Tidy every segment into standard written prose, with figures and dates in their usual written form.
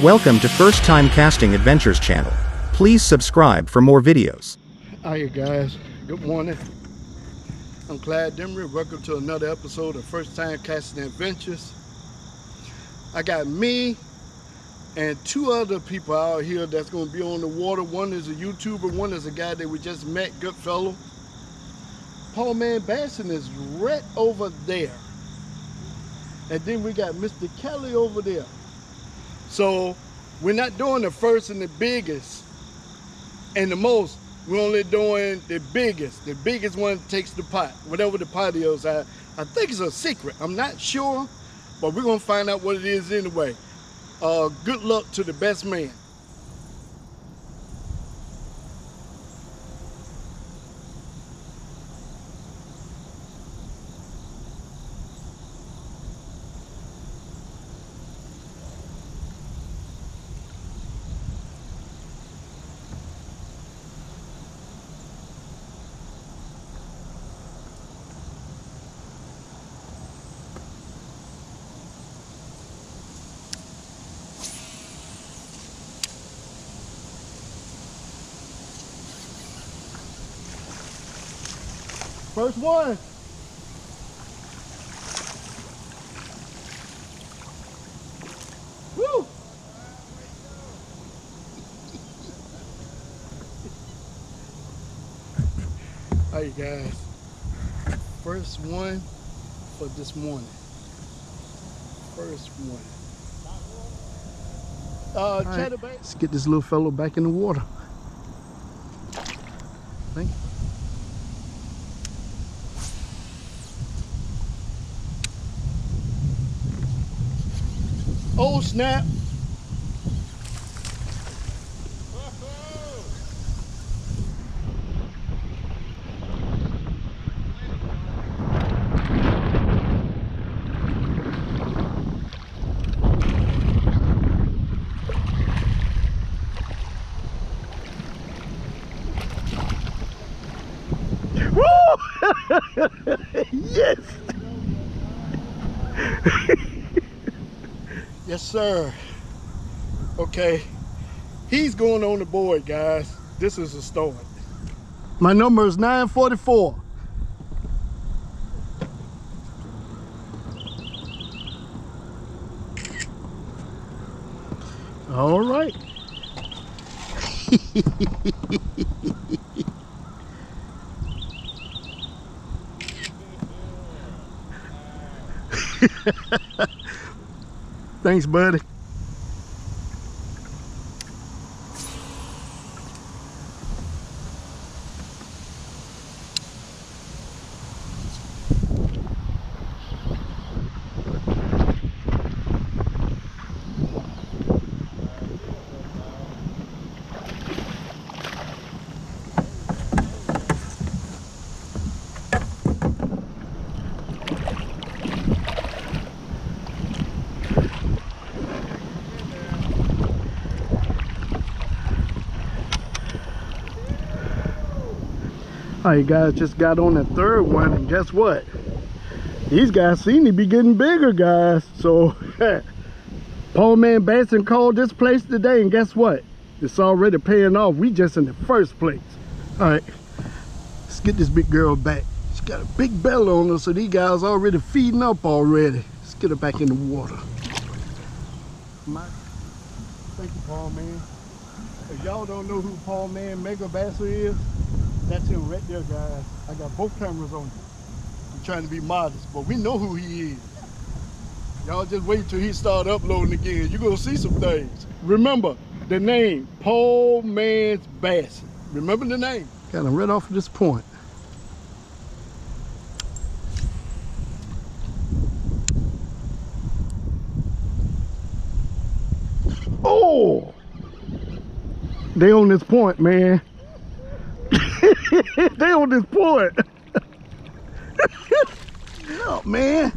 Welcome to First Time Casting Adventures channel. Please subscribe for more videos. Hi guys, good morning. I'm Clyde Demery. Welcome to another episode of First Time Casting Adventures. I got me and two other people out here that's going to be on the water. One is a YouTuber, one is a guy that we just met, good fellow. Paul Man Bassing is right over there. And then we got Mr. Kelly over there. So we're not doing the first and the biggest and the most. We're only doing the biggest. The biggest one takes the pot, whatever the pot is. I think it's a secret. I'm not sure, but we're going to find out what it is anyway. Good luck to the best man. First one. Woo! All right, guys. First one for this morning. First one. Right, let's get this little fellow back in the water. Thank you. Oh snap! Woo! Yes! Yes, sir. Okay, he's going on the board, guys. This is a start. My number is 944. All right. Thanks, buddy. All right, guys, just got on the third one, and guess what? These guys seem to be getting bigger, guys. So Paul Man Bassing called this place today, and guess what? It's already paying off. We just in the first place. All right, let's get this big girl back. She's got a big belly on her, so these guys already feeding up already. Let's get her back in the water. Thank you, Paul Man. If y'all don't know who Paul Man Mega Basser is, that's him right there, guys. I got both cameras on you. I'm trying to be modest, but we know who he is. Y'all just wait till he start uploading again. You're gonna see some things. Remember the name, Paul Man's Bass. Remember the name. Got him right off of this point. Oh! They on this point, man. They on this point. Oh man.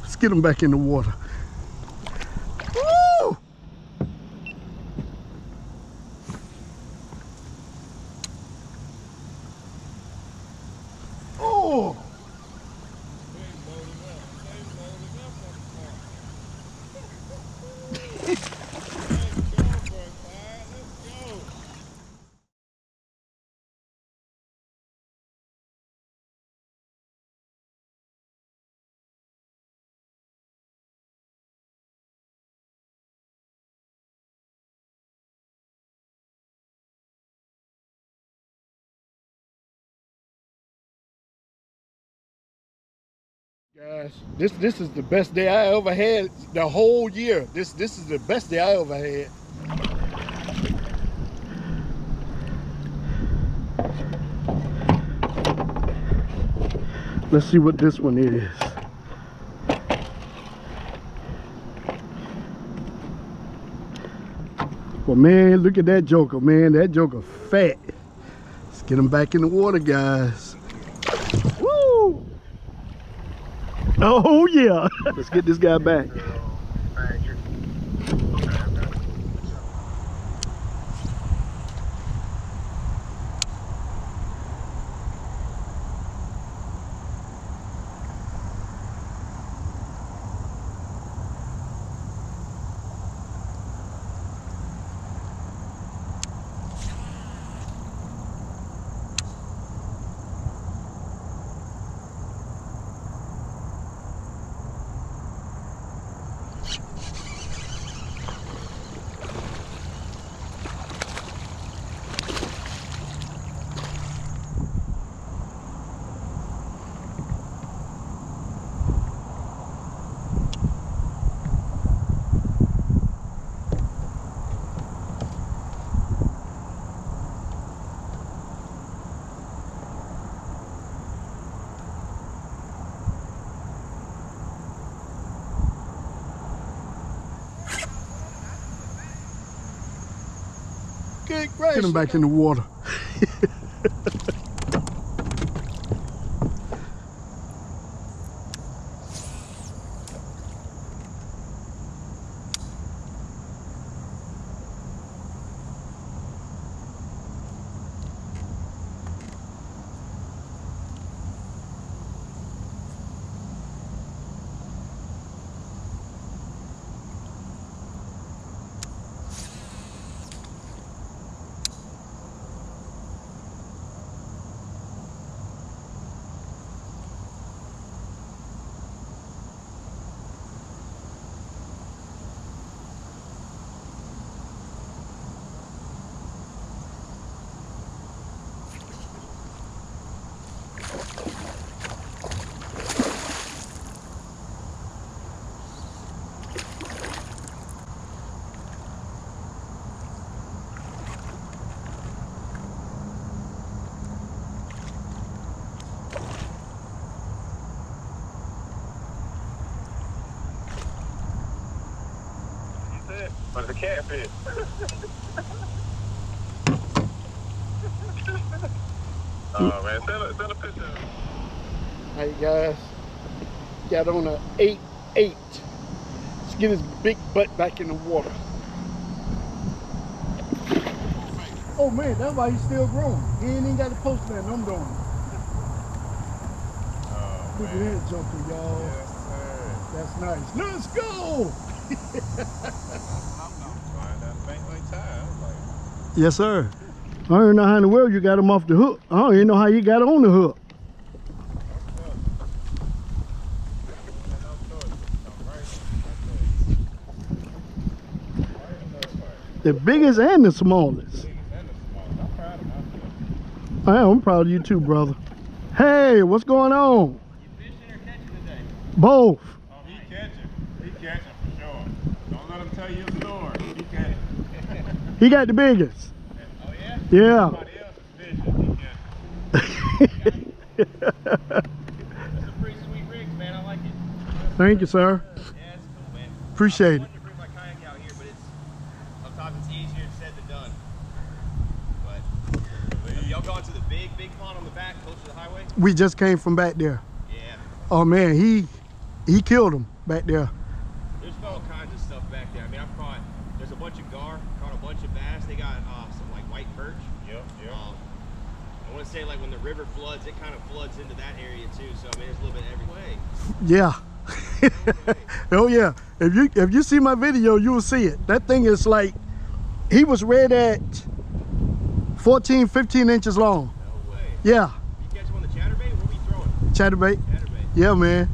Let's get them back in the water. Woo! Oh! Guys, this is the best day I ever had the whole year. This is the best day I ever had. Let's see what this one is. Well, man, look at that joker, man. That joker fat. Let's get him back in the water, guys. Woo! Oh, yeah. Let's get this guy back. Get him back in the water. But the catfish. Oh man, send a picture. Hey guys, got on a 8-8. Let's get his big butt back in the water. Oh man, that's why he's still growing. He ain't even got the post man. I'm doing it. Oh, look at that jumper, y'all. Yes, sir. That's nice. Let's go. Yes, sir. I don't even know how in the world you got him off the hook. I don't even know how you got on the hook. The biggest and the smallest. I'm proud of you too, brother. Hey, what's going on? You fishing or catching today? Both. Oh, he catching. He catching for sure. Don't let him tell you a story. He catching. He got the biggest. Oh yeah? Yeah. Somebody else is fishing. He catching. That's a pretty sweet rig, man. I like it. Thank you, sir. Yeah, it's cool, man. Appreciate it. I wanted to bring my kayak out here, but sometimes it's easier said than done. But have y'all gone to the big pond on the back, close to the highway? We just came from back there. Yeah. Oh man, he killed him back there. There's all kinds of stuff back there. I mean, there's a bunch of gar, caught a bunch of bass. They got some like white perch. Yep. I want to say like when the river floods, it kind of floods into that area too. So I mean, there's a little bit every way. Yeah. Oh yeah. If you see my video, you will see it. That thing is like, he was right at 14, 15 inches long. No way. Yeah. You catch him on the chatterbait? What were you throwing? Chatterbait. Chatterbait. Yeah, man.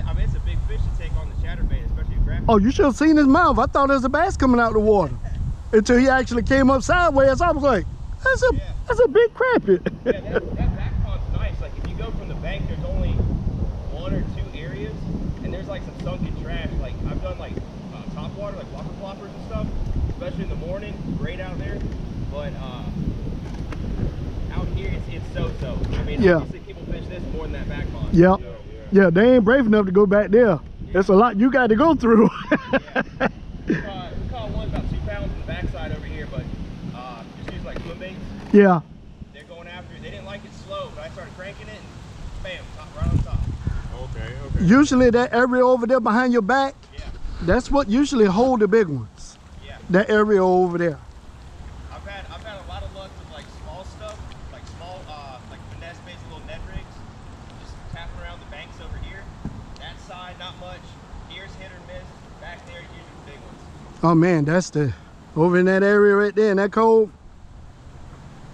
I mean, it's a big fish to take on the chatterbait, especially a crappie. Oh, you should have seen his mouth. I thought there was a bass coming out of the water until he actually came up sideways. I was like, that's a big crappie. Yeah, that back pond's nice. Like if you go from the bank, there's only one or two areas especially in the morning, great out there. But out here, it's so-so. I mean, Yeah. obviously people fish this more than that back pond. Yep. Yeah, they ain't brave enough to go back there. There's a lot you got to go through. Yeah. We caught one about 2 pounds in the backside over here, but just use like swim baits. Yeah. They're going after it. They didn't like it slow, but I started cranking it and bam, right on top. Okay. Usually that area over there behind your back, Yeah. that's what usually hold the big ones. Yeah. That area over there. I've had a lot of luck with like small stuff, like small like finesse baits, little net rigs, just tapping around the banks over here. That side, not much. Here's hit or miss. Back there, usually the big ones. Oh man, that's the over in that area right there in that cove.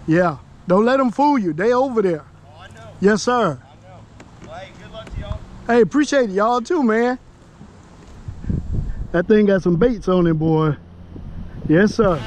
Yeah, don't let them fool you. They over there. Oh, I know. Yes, sir. I know. Well, hey, good luck to y'all. Hey, appreciate it, y'all too, man. That thing got some baits on it, boy. Yes, sir.